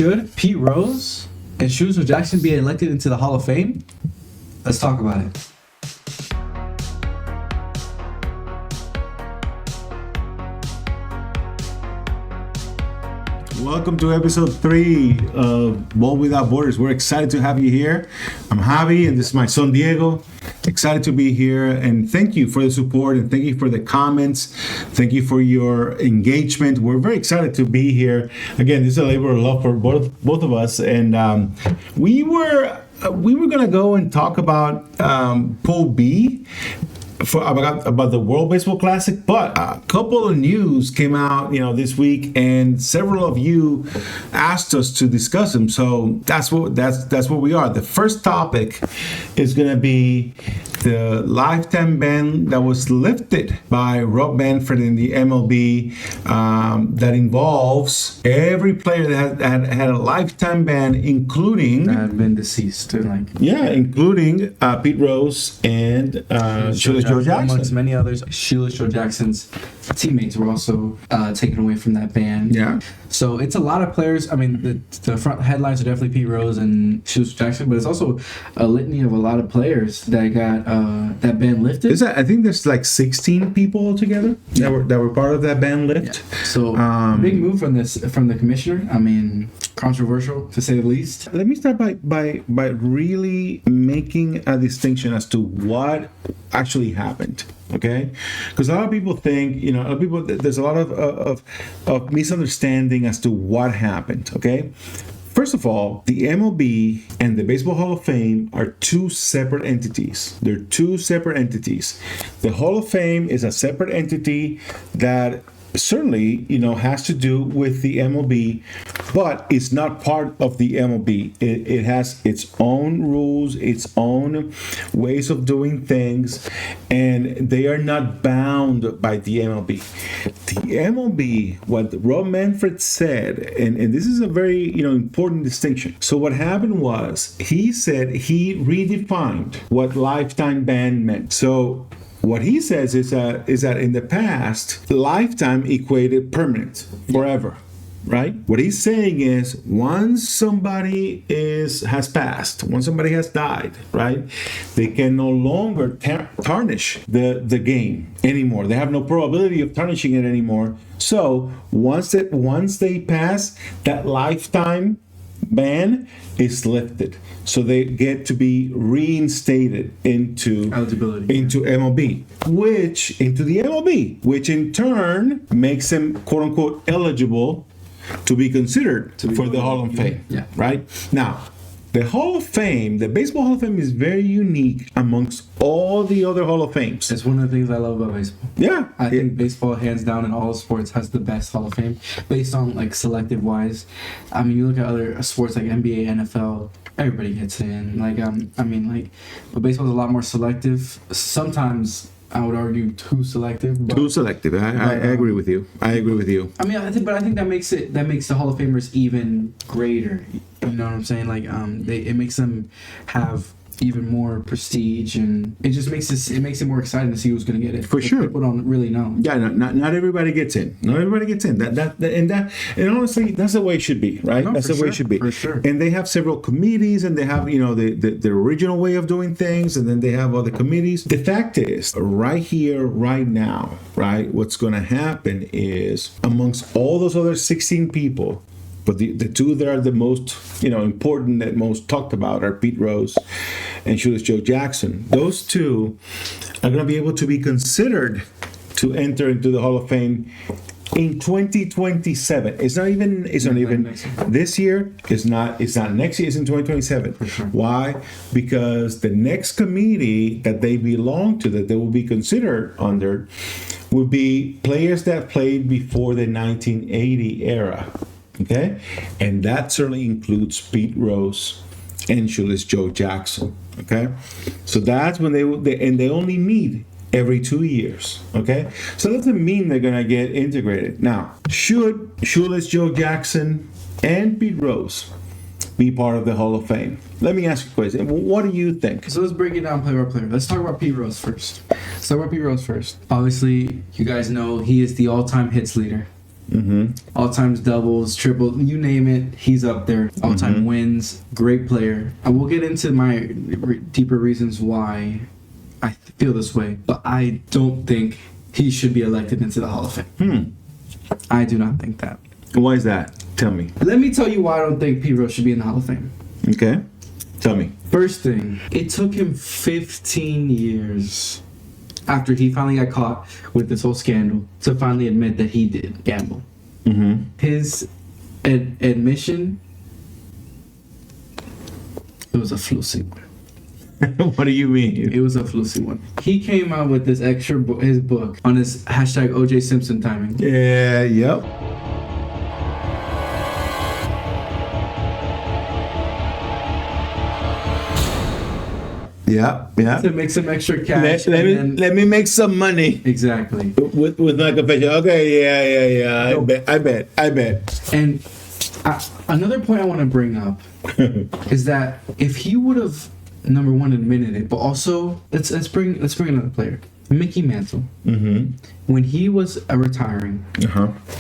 Should Pete Rose and Shoeless Joe Jackson be elected into the Hall of Fame? Let's talk about it. Welcome to episode 3 of Ball Without Borders. We're excited to have you here. I'm Javi, and this is my son Diego. Excited to be here, and thank you for the support, and thank you for the comments. Thank you for your engagement. We're very excited to be here. Again, this is a labor of love for both of us, and we were going to go and talk about Pool B. About the World Baseball Classic, but a couple of news came out, this week, and several of you asked us to discuss them. So that's what we are. The first topic is going to be the lifetime ban that was lifted by Rob Manfred in the MLB, that involves every player that had a lifetime ban, including That had been deceased, including Pete Rose and Shoeless Joe Jackson. Amongst many others. Shoeless Joe Jackson's teammates were also taken away from that ban. Yeah. So it's a lot of players. I mean, the front headlines are definitely Pete Rose and Shoeless Joe Jackson, but it's also a litany of a lot of players that got that ban lifted. I think there's like 16 people altogether that were part of that ban lift. Yeah. So big move from the commissioner. I mean, controversial to say the least. Let me start by really making a distinction as to what actually happened. Okay, because a lot of people think, there's a lot of misunderstanding as to what happened. Okay, first of all, the MLB and the Baseball Hall of Fame are two separate entities. They're two separate entities. The Hall of Fame is a separate entity that certainly, has to do with the MLB, but it's not part of the MLB. It has its own rules, its own ways of doing things, and they are not bound by the MLB. The MLB, what Rob Manfred said, and this is a very, important distinction. So what happened was, he said he redefined what lifetime ban meant. So what he says is that in the past, lifetime equated permanent, forever, right? What he's saying is, once somebody has passed, once somebody has died, right, they can no longer tarnish the game anymore. They have no probability of tarnishing it anymore. So once they pass, that lifetime ban is lifted, so they get to be reinstated into eligibility, into the MLB, which in turn makes them quote unquote eligible to be considered for the Hall of Fame. Yeah. Right now, the Hall of Fame, the Baseball Hall of Fame, is very unique amongst all the other Hall of Fames. It's one of the things I love about baseball. Yeah. I think baseball, hands down, in all sports, has the best Hall of Fame based on selective wise. I mean, you look at other sports like NBA, NFL, everybody gets in. But baseball's a lot more selective. Sometimes I would argue too selective. Too selective. I agree with you. I mean, I think that makes the Hall of Famers even greater. You know what I'm saying? It makes them have even more prestige, and it just makes it more exciting to see who's going to get it. For sure. People don't really know. Yeah, not everybody gets in. Not everybody gets in. And honestly, that's the way it should be, right? No, that's the way it should be. For sure. And they have several committees, and they have the original way of doing things, and then they have other committees. The fact is, right here, right now, right, what's going to happen is, amongst all those other 16 people, but the two that are the most important, that most talked about, are Pete Rose and Shoeless Joe Jackson. Those two are going to be able to be considered to enter into the Hall of Fame in 2027. It's not even this year. It's not next year. It's in 2027. For sure. Why? Because the next committee that they belong to, that they will be considered under, would be players that played before the 1980 era. Okay, and that certainly includes Pete Rose and Shoeless Joe Jackson. Okay, so that's when they only meet every 2 years. Okay, so that doesn't mean they're gonna get integrated. Now, should Shoeless Joe Jackson and Pete Rose be part of the Hall of Fame? Let me ask you a question. What do you think? So let's break it down player by player. Let's talk about Pete Rose first. Obviously, you guys know he is the all-time hits leader All-time doubles, triple, you name it, he's up there. All-time wins, great player. I will get into my deeper reasons why I feel this way, but I don't think he should be elected into the Hall of Fame. I do not think that. Why is that? Tell me. Let me tell you why I don't think Pete Rose should be in the Hall of Fame. Okay. Tell me. First thing, it took him 15 years after he finally got caught with this whole scandal to finally admit that he did gamble. His admission, it was a fluky one. What do you mean? It was a fluky one. He came out with this extra his book on his hashtag OJ Simpson timing. Yeah, yep. Yeah. To make some extra cash. Let me make some money. Exactly. With my confession. Okay, yeah. I bet. And another point I want to bring up is that if he would have, number one, admitted it, but also let's bring another player, Mickey Mantle. When he was retiring,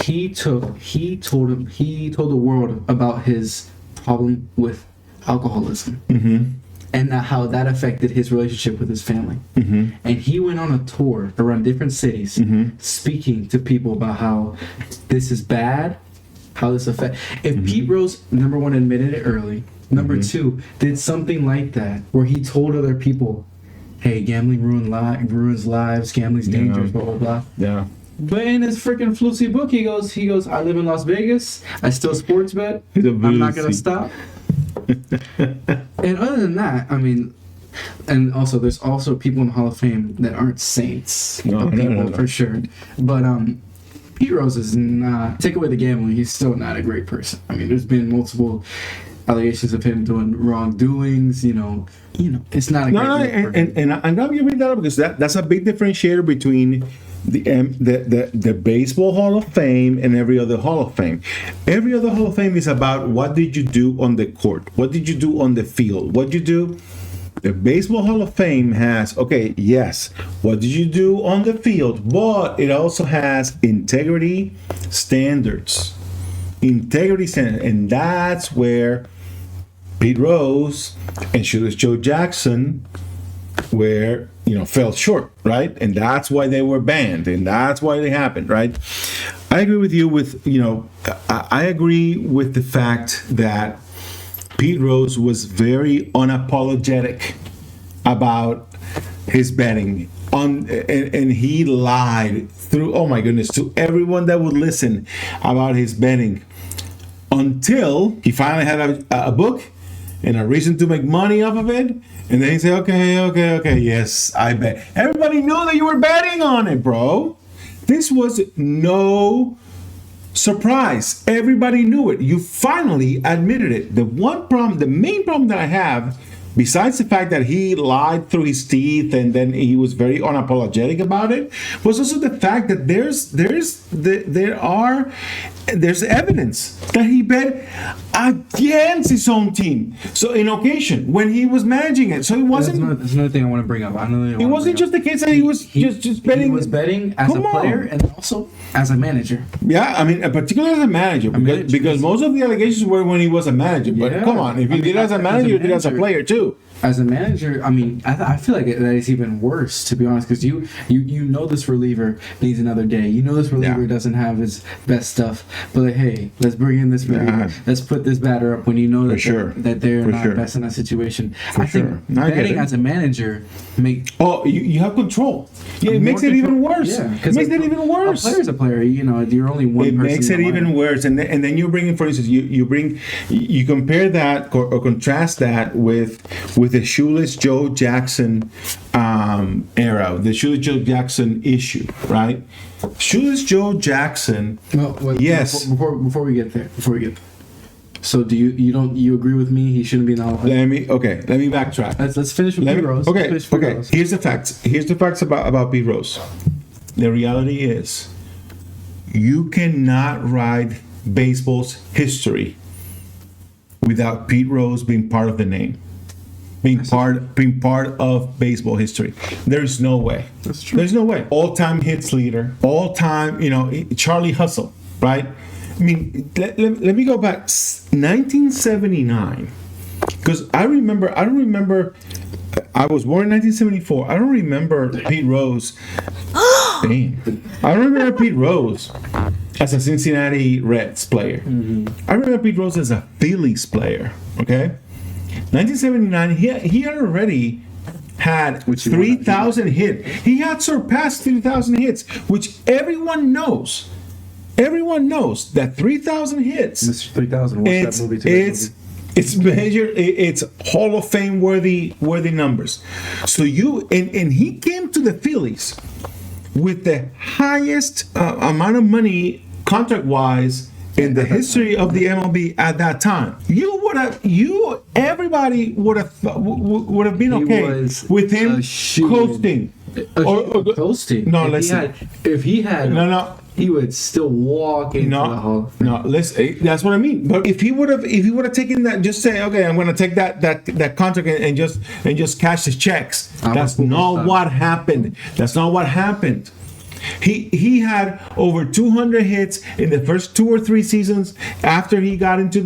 he told the world about his problem with alcoholism. And how that affected his relationship with his family. And he went on a tour around different cities, speaking to people about how this is bad, how this affects. If Pete Rose, number one, admitted it early, number two, did something like that, where he told other people, hey, gambling ruins lives, gambling's dangerous, blah, blah, blah. Yeah. But in his freaking fluky book, he goes, I live in Las Vegas, I still sports bet, I'm not going to stop. And other than that, I mean, and also there's also people in the Hall of Fame that aren't saints, no. For sure. But Pete Rose is not. Take away the gambling, he's still not a great person. I mean, there's been multiple allegations of him doing wrongdoings. You know, it's not a great. And I'm glad you bring that up because that's a big differentiator between the Baseball Hall of Fame and every other Hall of Fame. Every other Hall of Fame is about what did you do on the court, what did you do on the field, what you do. The Baseball Hall of Fame has, okay, yes, what did you do on the field, but it also has integrity standards, and that's where Pete Rose and Shoeless Joe Jackson fell short, right? And that's why they were banned, and that's why they happened, right? I agree with you I agree with the fact that Pete Rose was very unapologetic about his betting and he lied through, oh my goodness, to everyone that would listen about his betting until he finally had a book and a reason to make money off of it. And then he said, okay, yes, I bet. Everybody knew that you were betting on it, bro. This was no surprise. Everybody knew it. You finally admitted it. The main problem that I have, besides the fact that he lied through his teeth and then he was very unapologetic about it, was also the fact that there's evidence that he bet against his own team. So in occasion when he was managing it, so it wasn't. That's another thing I want to bring up. It wasn't just the case that he was just betting. He was betting as a player and also as a manager. Yeah, I mean, particularly as a manager, because most of the allegations were when he was a manager. But come on, if you did it as a manager, you did it as a player too. As a manager, I mean, I feel like that is even worse, to be honest, because you know this reliever needs another day. You know this reliever doesn't have his best stuff, but like, hey, let's bring in this reliever. Let's put this batter up when you know that they're not best in that situation. I think betting as a manager you have control. Yeah, it makes it even worse. Yeah, it makes it even worse. A player's a player. You're only one person. It makes it even worse, and then you bring in, for instance, you compare that or contrast that with the Shoeless Joe Jackson era, the Shoeless Joe Jackson issue, right? Shoeless Joe Jackson. Yes. Before we get there. So do you agree with me? He shouldn't be in the Hall of Fame. Let me backtrack. Let's finish with Pete Rose. Okay. Here's the facts. Here's the facts about Pete Rose. The reality is, you cannot write baseball's history without Pete Rose being part of the name. Being part of baseball history. There is no way. That's true. There's no way. All-time hits leader. All-time, Charlie Hustle. right? I mean, let me go back. 1979, because I don't remember. I was born in 1974. I don't remember Pete Rose. Damn. I don't remember Pete Rose as a Cincinnati Reds player. I remember Pete Rose as a Phillies player. Okay, 1979. He had already had 3,000 hits. He had surpassed 3,000 hits, which everyone knows. Everyone knows that 3,000 hits. Mr. 3000. Watch that movie too. It's measured. It's Hall of Fame worthy numbers. So and he came to the Phillies with the highest amount of money contract wise in the history of the MLB at that time. Everybody would have been okay with him coasting. Coasting. No, listen. If he had, he would still walk into the Hall. No, listen. That's what I mean. But if he would have taken that, just say, okay, I'm going to take that contract and just cash his checks. That's not what happened. That's not what happened. He had over 200 hits in the first 2 or 3 seasons after he got into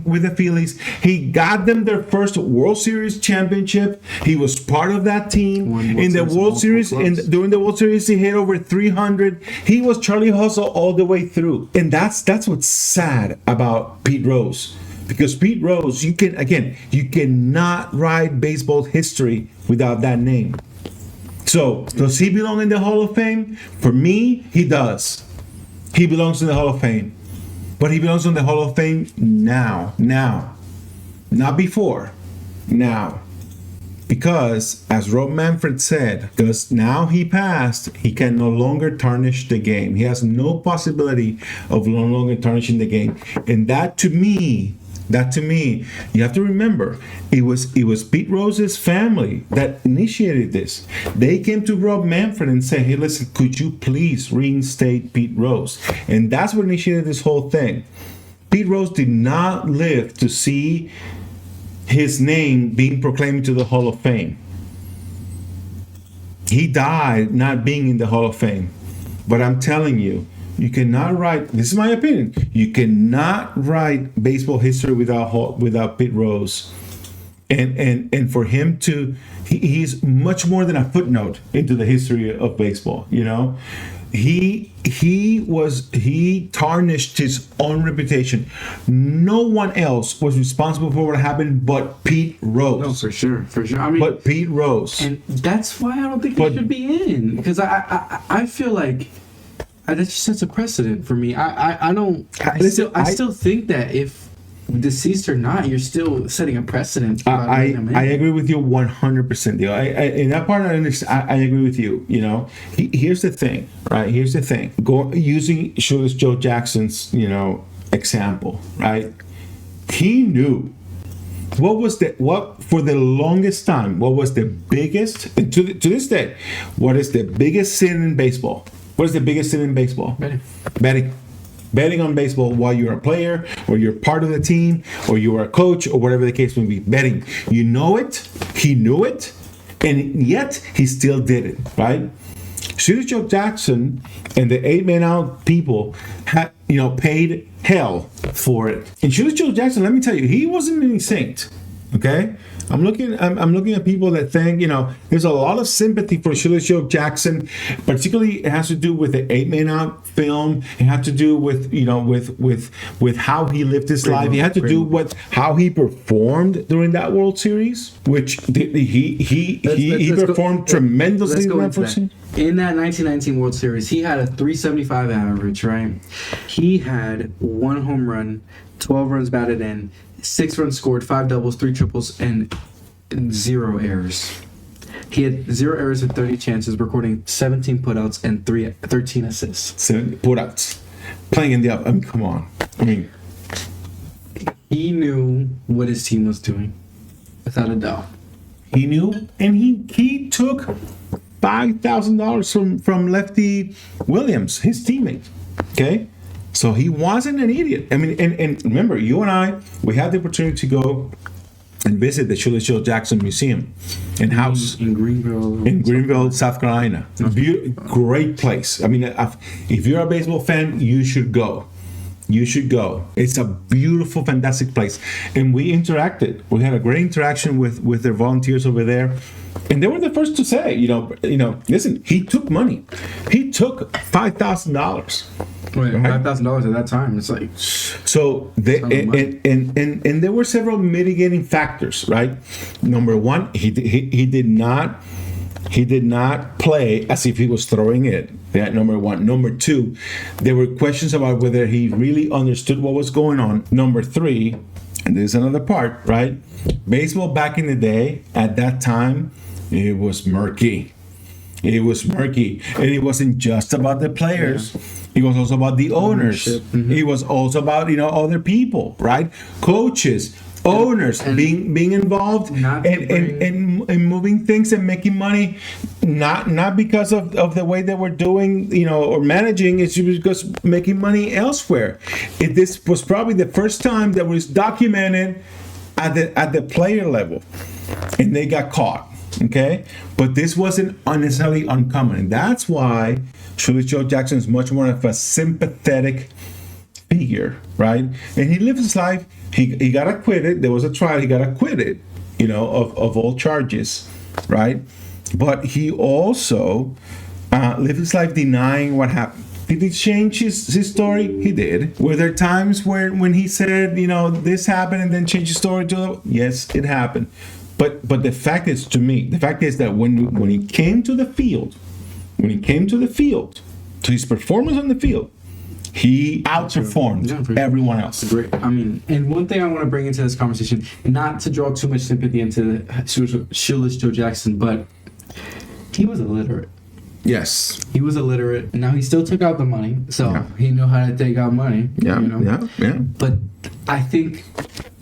with the Phillies. He got them their first World Series championship. He was part of that team in the World Series. During the World Series, he hit over 300. He was Charlie Hustle all the way through, and that's what's sad about Pete Rose. Because Pete Rose, you cannot write baseball history without that name. So, does he belong in the Hall of Fame? For me, he does. He belongs in the Hall of Fame. But he belongs in the Hall of Fame now. Not before. Now. Because, as Rob Manfred said, because now he passed, he can no longer tarnish the game. He has no possibility of no longer tarnishing the game. And that to me, you have to remember, it was Pete Rose's family that initiated this. They came to Rob Manfred and said, hey, listen, could you please reinstate Pete Rose? And that's what initiated this whole thing. Pete Rose did not live to see his name being proclaimed to the Hall of Fame. He died not being in the Hall of Fame. But I'm telling you, you cannot write, this is my opinion, you cannot write baseball history without Pete Rose. And for him to, he's much more than a footnote into the history of baseball, you know? He tarnished his own reputation. No one else was responsible for what happened but Pete Rose. No, for sure. I mean, but Pete Rose. And that's why I don't think he should be in. Because I feel like that just sets a precedent for me. I still think that if deceased or not, you're still setting a precedent. I agree with you 100%. In that part, I agree with you. You know, here's the thing, right? Here's the thing. Using Shoeless Joe Jackson's, example, right? He knew what for the longest time. What was the biggest to this day? What is the biggest sin in baseball? What is the biggest sin in baseball? Betting on baseball while you're a player or you're part of the team or you're a coach or whatever the case may be. Betting. You know it. He knew it. And yet he still did it, right? Shoeless Joe Jackson and the 8-man out people had, paid hell for it. And Shoeless Joe Jackson, let me tell you, he wasn't any saint. Okay? I'm looking at people that think, there's a lot of sympathy for Shoeless Joe Jackson, particularly it has to do with the 8-Man Out film. It had to do with, with how he lived his life. It had to do with how he performed during that World Series, which he performed tremendously. In that 1919 World Series, he had a 375 average, right? He had 1 home run, 12 runs batted in, 6 runs scored, 5 doubles, 3 triples, and 0 errors. He had 0 errors in 30 chances, recording 17 putouts and 13 assists. 7 putouts. Playing in the up. I mean, come on. He knew what his team was doing, without a doubt. He knew, and he took $5,000 from Lefty Williams, his teammate. Okay? So he wasn't an idiot. I mean, and remember, you and I, we had the opportunity to go and visit the Shoeless Joe Jackson Museum and house in Greenville, South Carolina. Great place. I mean, if you're a baseball fan, you should go. You should go. It's a beautiful, fantastic place. And we interacted. We had a great interaction with their volunteers over there. And they were the first to say, listen, he took money. He took $5,000. Wait, $5,000 at that time. It's like so. And there were several mitigating factors, right? Number one, he did not play as if he was throwing it. That number one. Number two, there were questions about whether he really understood what was going on. Number three, and there's another part, right? Baseball back in the day, at that time, it was murky. It was murky. And it wasn't just about the players. Yeah. It was also about the owners. Mm-hmm. It was also about, other people, right? Coaches, owners being involved and moving things and making money, not because of the way they were doing, or managing. It's because making money elsewhere. This was probably the first time that was documented at the player level, and they got caught. Okay, but this wasn't necessarily uncommon, and that's why Shoeless Joe Jackson is much more of a sympathetic figure, right? And he lived his life. He got acquitted. There was a trial. He got acquitted, of all charges, right? But he also lived his life denying what happened. Did he change his story? He did. Were there times when he said, this happened and then changed his story to, yes, it happened. But the fact is, to me, that when he came to the field, to his performance on the field, he outperformed everyone else. Great. I mean, and one thing I want to bring into this conversation, not to draw too much sympathy into Shoeless Joe Jackson, but he was illiterate. Yes. He was illiterate. Now, he still took out the money, so he knew how to take out money. Yeah. But I think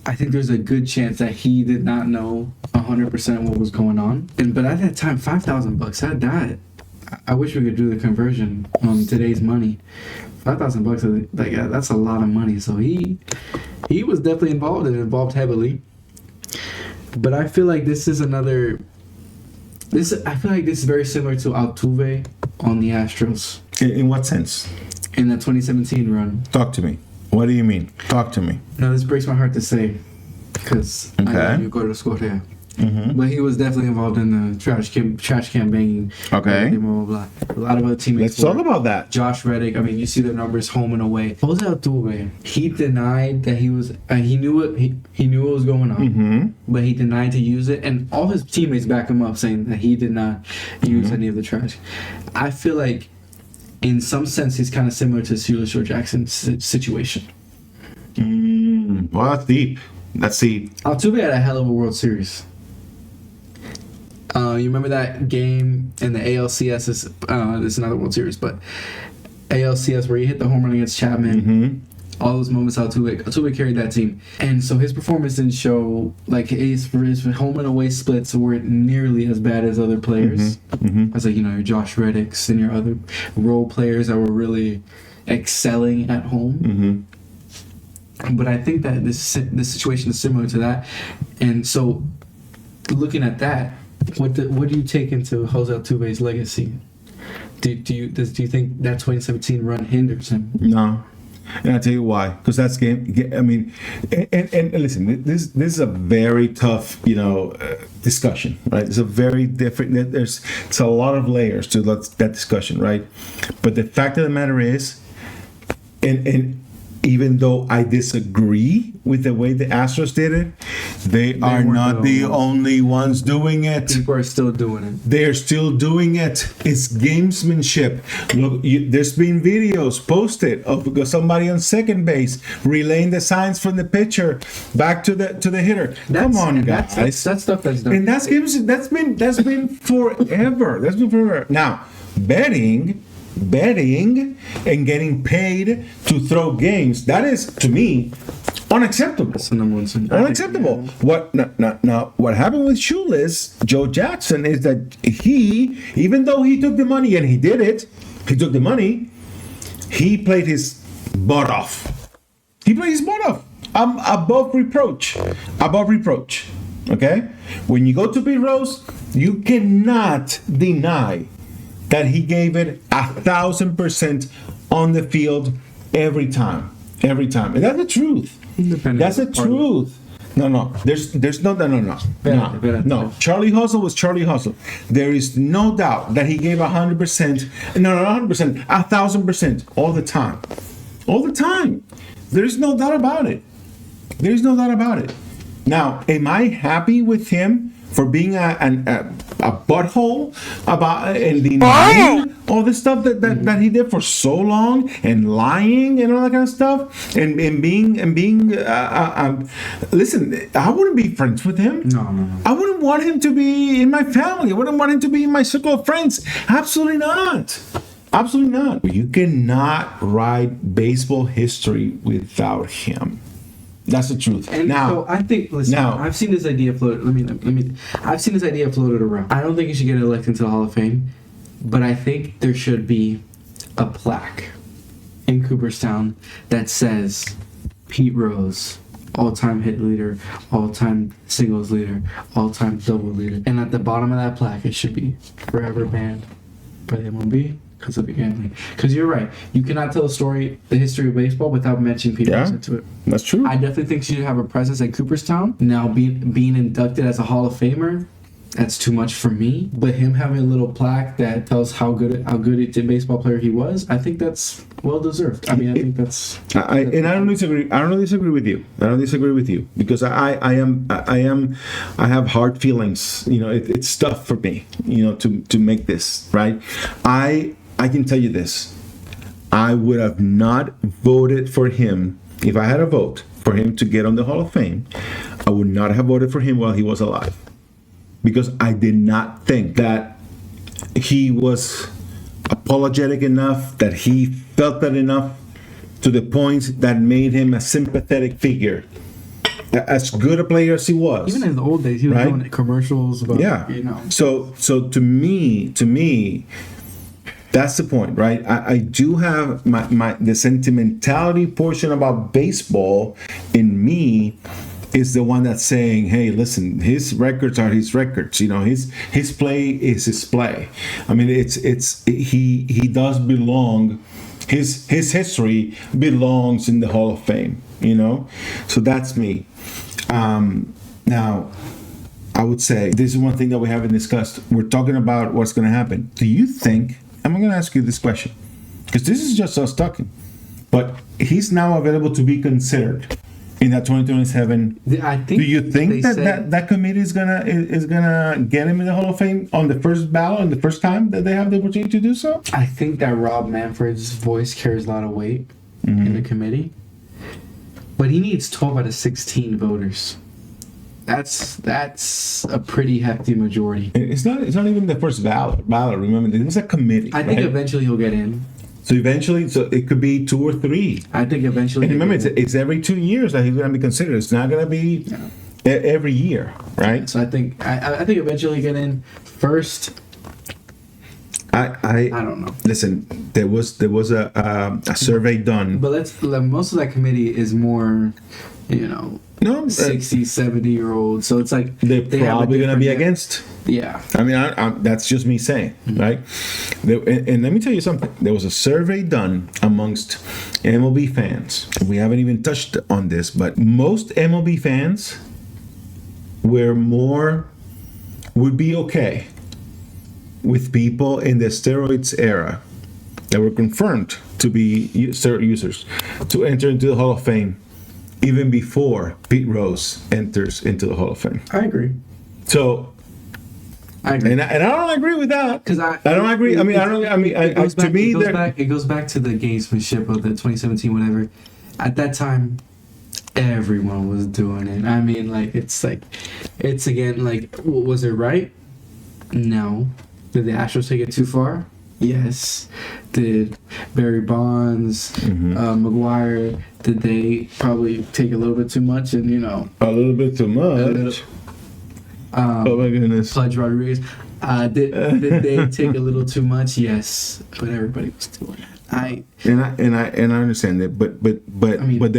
there's a good chance that he did not know 100% what was going on. But at that time, $5,000, I wish we could do the conversion on today's money. $5,000, that's a lot of money. So he was definitely involved heavily. But I feel like this is another. I feel like this is very similar to Altuve on the Astros. In what sense? In the 2017 run. Talk to me. What do you mean? Talk to me. No, this breaks my heart to say, because I know you go to school there. Mm-hmm. But he was definitely involved in the trash can banging. Okay. Blah, blah, blah. A lot of other teammates. Let's talk about that. Josh Reddick. I mean, you see the numbers home and away. Jose Altuve, he denied that he was. He knew what was going on, mm-hmm. but he denied to use it, and all his teammates back him up, saying that he did not use any of the trash. I feel like, in some sense, he's kind of similar to Shoeless Joe Jackson's situation. Well, that's deep. Let's see. Altuve had a hell of a World Series. You remember that game in the ALCS? This is another World Series, but ALCS where he hit the home run against Chapman. Mm-hmm. All those moments, Altuve carried that team, and so his performance didn't show like his home and away splits weren't nearly as bad as other players. Mm-hmm. As your Josh Reddicks and your other role players that were really excelling at home. Mm-hmm. But I think that this situation is similar to that, and so looking at that, what do you take into Jose Altuve's legacy? Do you think that 2017 run hinders him? No, and I'll tell you why. Because that's game. I mean, and listen, this is a very tough discussion, right? It's a very different. It's a lot of layers to that discussion, right? But the fact of the matter is, and even though I disagree with the way the Astros did it, they are not the only ones doing it. People are still doing it. They're still doing it. It's gamesmanship. Look, there's been videos posted of somebody on second base relaying the signs from the pitcher back to the hitter. Come on, guys. That's stuff that's done. And that's been forever. That's been forever. Now, betting and getting paid to throw games, that is, to me, unacceptable. That's the number one thing. Unacceptable. What happened with Shoeless Joe Jackson is that he, even though he took the money, and he did it, he took the money, he played his butt off. He played his butt off. I'm above reproach. Okay? When you go to Pete Rose, you cannot deny that he gave it 1,000% on the field every time. Every time. And that's the truth. That's the truth. No. There's no. Charlie Hustle was Charlie Hustle. There is no doubt that he gave 100%. No, not 100%. 1,000% all the time. All the time. There's no doubt about it. There's no doubt about it. Now, am I happy with him for being a butthole about and denying all this stuff that he did for so long and lying and all that kind of stuff and being listen, I wouldn't be friends with him. No. I wouldn't want him to be in my family. I wouldn't want him to be in my circle of friends. Absolutely not. Absolutely not. You cannot write baseball history without him. That's the truth. And now, so I think. Listen, now, I've seen this idea floated. Let me. I've seen this idea floated around. I don't think he should get elected to the Hall of Fame, but I think there should be a plaque in Cooperstown that says Pete Rose, all-time hit leader, all-time singles leader, all-time double leader, and at the bottom of that plaque it should be forever banned by the MLB. Because of gambling. Because you're right. You cannot tell the history of baseball without mentioning Pete Rose into it. That's true. I definitely think she should have a presence at Cooperstown. Now, being inducted as a Hall of Famer, that's too much for me. But him having a little plaque that tells how good a baseball player he was, I think that's well deserved. I mean, I think that's. I don't disagree. I don't disagree with you. I don't disagree with you because I have hard feelings. You know, it's tough for me. You know, to make this right. I can tell you this. I would have not voted for him if I had a vote for him to get on the Hall of Fame. I would not have voted for him while he was alive because I did not think that he was apologetic enough, that he felt that enough to the point that made him a sympathetic figure. As good a player as he was. Even in the old days, he was doing commercials about, you know. So to me, that's the point, right? I do have the sentimentality portion about baseball in me is the one that's saying, hey, listen, his records are his records. You know, his play is his play. I mean, he does belong. His history belongs in the Hall of Fame. You know, so that's me. Now, I would say this is one thing that we haven't discussed. We're talking about what's going to happen. Do you think? I'm going to ask you this question because this is just us talking. But he's now available to be considered in that 2027. I think. Do you think that committee is gonna get him in the Hall of Fame on the first ballot, on the first time that they have the opportunity to do so? I think that Rob Manfred's voice carries a lot of weight in the committee, but he needs 12 out of 16 voters. That's a pretty hefty majority. It's not even the first ballot. Remember, it's a committee. I think eventually he'll get in. So it could be 2 or 3. I think eventually. And remember, it's every 2 years that he's going to be considered. It's not going to be every year, right? So I think eventually get in first. I don't know. Listen, there was a survey done. But most of that committee is more, 60, 70-year-olds. So it's like they're probably going to be against. Yeah. I mean, that's just me saying, right? And let me tell you something. There was a survey done amongst MLB fans. We haven't even touched on this, but most MLB fans would be okay with people in the steroids era that were confirmed to be steroid users to enter into the Hall of Fame even before Pete Rose enters into the Hall of Fame. I agree. So, I agree. And I don't agree with that. Because I don't agree. It goes back to the gamesmanship of the 2017 whatever. At that time, everyone was doing it. I mean, it's again, was it right? No. Did the Astros take it too far? Yes. Did Barry Bonds, McGuire, did they probably take a little bit too much? And a little bit too much. Oh my goodness. Pudge Rodriguez. Did they take a little too much? Yes. But everybody was doing it. I understand that, but the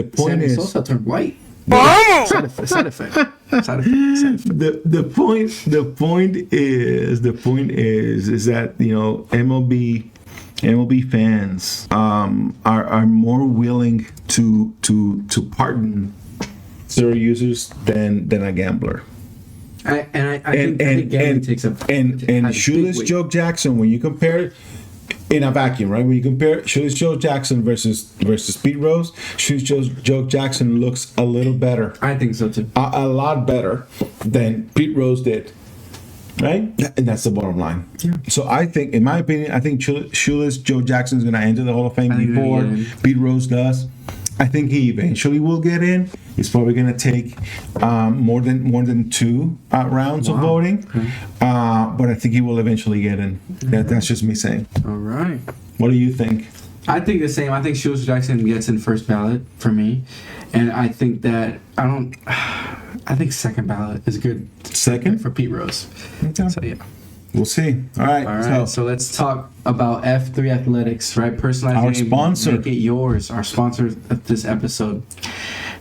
point Sammy is Sosa turned white. Side effect. Side effect. Side effect. Side effect. The point is that, you know, MLB fans are more willing to pardon zero users than a gambler. I think gambling takes a and Shoeless Joe Jackson, when you compare in a vacuum, right? When you compare Shoeless Joe Jackson versus Pete Rose, Shoeless Joe Jackson looks a little better. I think so too. A lot better than Pete Rose did. Right? And that's the bottom line. Yeah. So I think, in my opinion, I think Shoeless Joe Jackson is going to enter the Hall of Fame before Pete Rose does. I think he eventually will get in. It's probably going to take more than two rounds of voting. Okay. But I think he will eventually get in. That's just me saying. All right. What do you think? I think the same. I think Shoeless Jackson gets in first ballot for me. And I think that I think second ballot is good. Second? For Pete Rose. Okay. So, yeah. We'll see. All right. So let's talk about F3 Athletics, right? Personalize our sponsor. Make it yours. Our sponsor of this episode.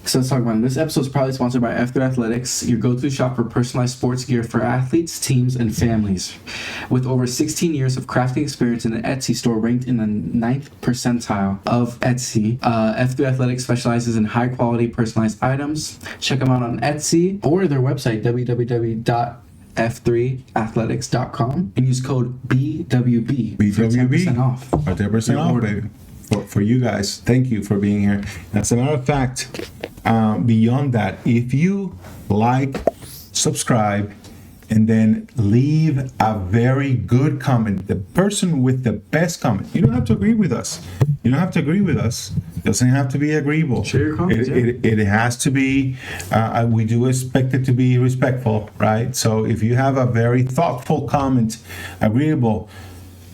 So let's talk about it. This episode is probably sponsored by F3 Athletics, your go-to shop for personalized sports gear for athletes, teams, and families. With over 16 years of crafting experience in the Etsy store, ranked in the 9th percentile of Etsy, F3 Athletics specializes in high-quality personalized items. Check them out on Etsy or their website, www.f3athletics.com, and use code BWB for 10% off. 10% off, baby. For you guys, thank you for being here. As a matter of fact, beyond that, if you like, subscribe, and then leave a very good comment, the person with the best comment, you don't have to agree with us. You don't have to agree with us. It doesn't have to be agreeable. Share your comments. It has to be, we do expect it to be respectful, right? So if you have a very thoughtful comment, agreeable,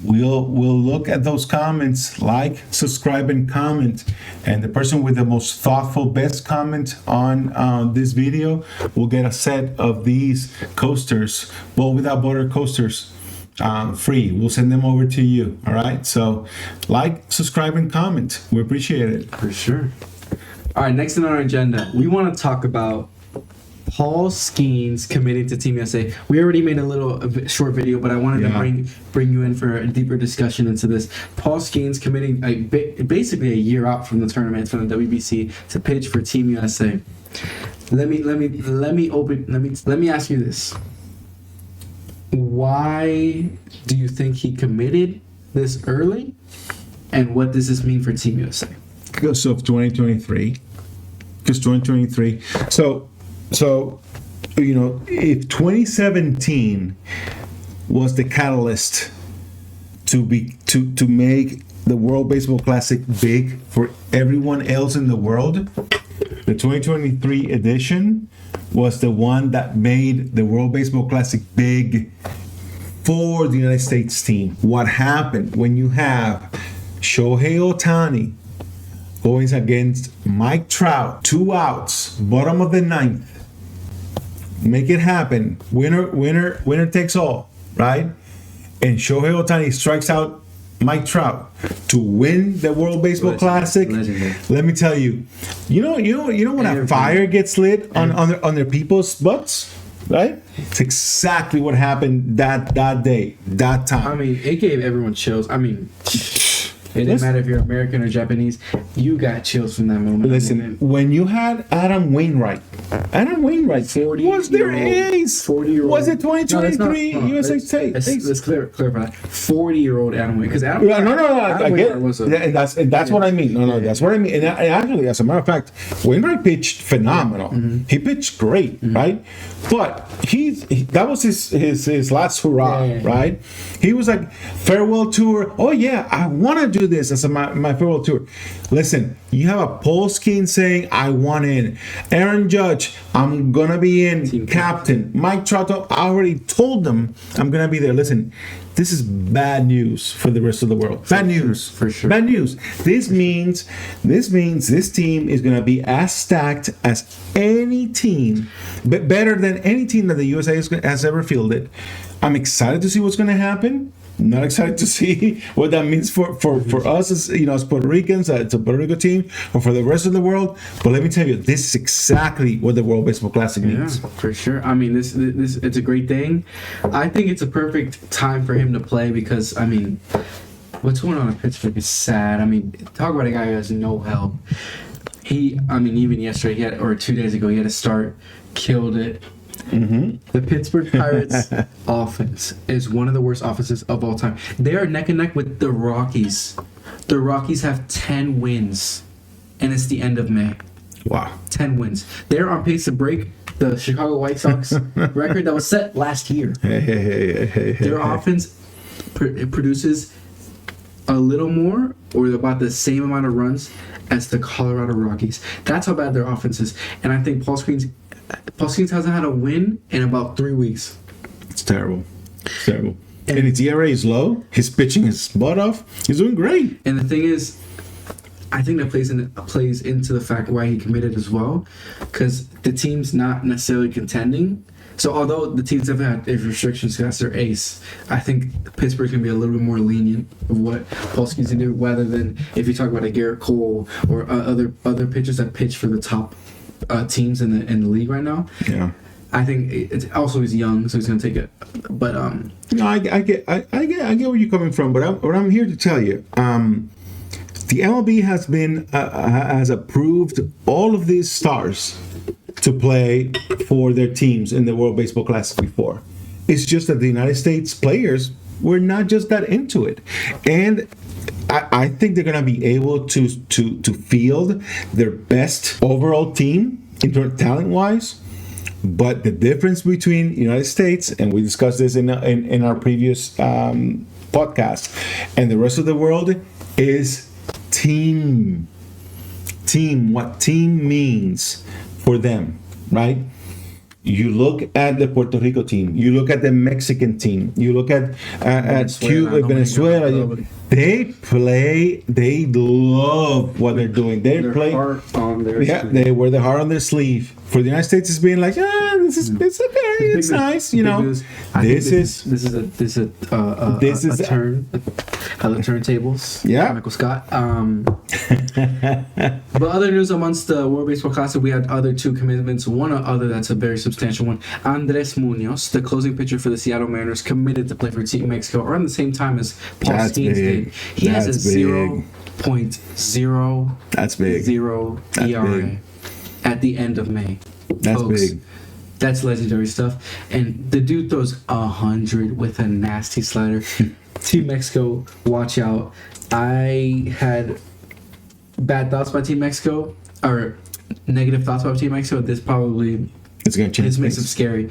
we'll look at those comments, like, subscribe, and comment, and the person with the most thoughtful, best comment on this video will get a set of these coasters, well, without border coasters, free. We'll send them over to you. All right, so like, subscribe, and comment. We appreciate it. For sure. All right, next on our agenda, we want to talk about Paul Skeens committing to Team USA. We already made a little short video, but I wanted to bring you in for a deeper discussion into this. Paul Skeens committing basically a year out from the tournament, from the WBC, to pitch for Team USA. Let me ask you this: why do you think he committed this early, and what does this mean for Team USA? Because of 2023. Because 2023. So, you know, if 2017 was the catalyst to make the World Baseball Classic big for everyone else in the world, the 2023 edition was the one that made the World Baseball Classic big for the United States team. What happened when you have Shohei Ohtani going against Mike Trout, 2 outs, bottom of the 9th? Make it happen. Winner takes all, right? And Shohei Ohtani strikes out Mike Trout to win the World Baseball Classic. Legendary. Let me tell you, you know when a fire gets lit on their people's butts, right? It's exactly what happened that day, that time. I mean, it gave everyone chills. I mean, it didn't matter if you're American or Japanese. You got chills from that moment. Listen, when you had Adam Wainwright 40 was their ace. 40-year-old. Was it 2023 USA State? Let's clarify. 40-year-old Adam Wainwright. Because Adam, No. Adam Again, was that's what I mean. No, that's what I mean. And actually, as a matter of fact, Wainwright pitched phenomenal. Mm-hmm. He pitched great, right? But that was his last hurrah, right? He was like, farewell tour. Oh yeah, I want to do this as my farewell tour. Listen, you have a Paul Skeens saying, I want in. Aaron Judge, I'm gonna be in. Team captain. Mike Trout, I already told them I'm gonna be there. Listen, this is bad news for the rest of the world. Bad news. For sure. Bad news. This means this team is gonna be as stacked as any team, but better than any team that the USA has ever fielded. I'm excited to see what's gonna happen. Not excited to see what that means for us as as Puerto Ricans. It's a Puerto Rico team, or for the rest of the world. But let me tell you, this is exactly what the World Baseball Classic means. Yeah, for sure. I mean, this it's a great thing. I think it's a perfect time for him to play because I mean, what's going on in Pittsburgh is sad. I mean, talk about a guy who has no help. Even yesterday, or 2 days ago, he had a start, killed it. Mm-hmm. The Pittsburgh Pirates offense is one of the worst offenses of all time. They are neck and neck with the Rockies. The Rockies have 10 wins, and it's the end of May. Wow. 10 wins. They're on pace to break the Chicago White Sox record that was set last year. Their offense produces a little more or about the same amount of runs as the Colorado Rockies. That's how bad their offense is. And I think Paul Skeens hasn't had a win in about 3 weeks. It's terrible. It's terrible. And his ERA is low. His pitching is butt off. He's doing great. And the thing is, I think that plays into the fact why he committed as well, because the team's not necessarily contending. So although the teams have had restrictions because their ace, I think Pittsburgh can be a little bit more lenient of what Paul Skeens can do, rather than if you talk about a Garrett Cole or other pitchers that pitch for the top teams in the league right now. Yeah. I think it's also he's young, so he's gonna take it. But no, I get where you're coming from. But what I'm here to tell you, the MLB has approved all of these stars to play for their teams in the World Baseball Classic before. It's just that the United States players were not just that into it, and I think they're gonna be able to field their best overall team in terms talent wise. But the difference between United States, and we discussed this in our previous podcast, and the rest of the world is team. What team means for them, right? You look at the Puerto Rico team, you look at the Mexican team, you look at Cuba, Venezuela. They love what they're doing. They play. They wear their heart on their sleeve. For the United States, it's being like, it's okay, it's nice, This is a turn. How the turntables. Yeah. Michael Scott. But other news amongst the World Baseball Classic, we had other two commitments. One other that's a very substantial one. Andres Munoz, the closing pitcher for the Seattle Mariners, committed to play for Team Mexico around the same time as Paul Skeens did. He has a 0.000 That's big. ERA at the end of May. That's Folks, big. That's legendary stuff. And the dude throws 100 with a nasty slider. Team Mexico, watch out. I had bad thoughts about Team Mexico, or negative thoughts about Team Mexico. It's going to change. This makes it scary.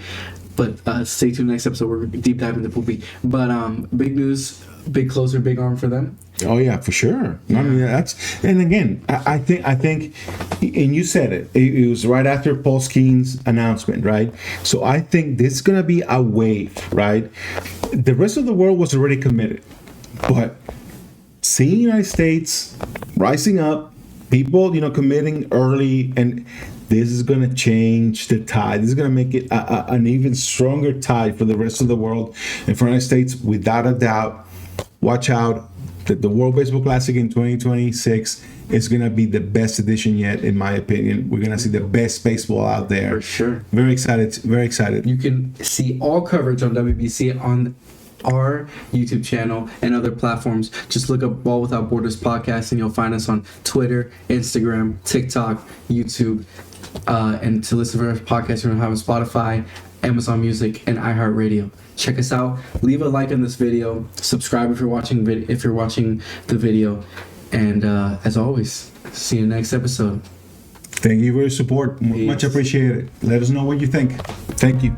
But stay tuned next episode. We're deep diving into Poopy. But big news, big closer, big arm for them. Oh yeah, for sure. Yeah. I mean, and again, I think, and you said it. It was right after Paul Skeens' announcement, right? So I think this is gonna be a wave, right? The rest of the world was already committed, but seeing the United States rising up, people, committing early, and this is going to change the tide. This is going to make it an even stronger tide for the rest of the world. And for the United States, without a doubt, watch out. The World Baseball Classic in 2026 is going to be the best edition yet, in my opinion. We're going to see the best baseball out there. For sure. Very excited. Very excited. You can see all coverage on WBC on our YouTube channel and other platforms. Just look up Ball Without Borders podcast and you'll find us on Twitter, Instagram, TikTok, YouTube. And to listen to our podcast, we're going to have on Spotify, Amazon Music, and iHeartRadio. Check us out. Leave a like on this video. Subscribe if you're watching the video. And as always, see you next episode. Thank you for your support. Much appreciated. Let us know what you think. Thank you.